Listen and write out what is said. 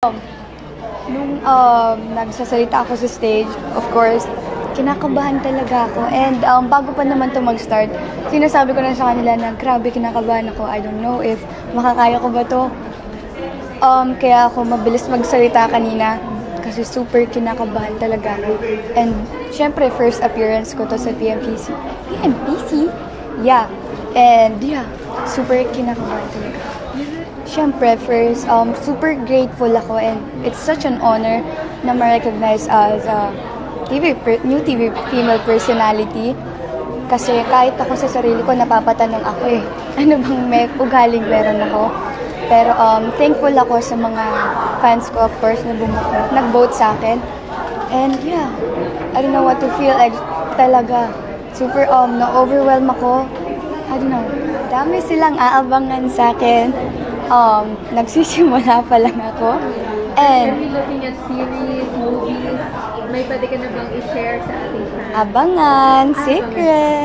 Nung nagsasalita ako sa stage, of course, kinakabahan talaga ako. And bago pa naman to mag-start, sinasabi ko na sa kanila na grabe kinakabahan ako. I don't know if makakaya ko ba to. Kaya ako mabilis magsalita kanina kasi super kinakabahan talaga ako. And syempre, first appearance ko to sa PMPC. PMPC? Yeah. And yeah, super kinakabahan talaga. Siyempre, first, super grateful ako and it's such an honor na ma-recognize as a new TV female personality. Kasi kahit ako sa sarili ko, napapatanong ako ano bang may ugaling meron ako. Pero thankful ako sa mga fans ko, of course, na nag-vote sa akin. And yeah, I don't know what to feel like talaga. Super na-overwhelm ako. I don't know, dami silang aabangan sa akin. Nagsisimula pa lang ako. Are And we looking at series, movies? May pwede ka na bang i-share sa ating fans? abangan, secret!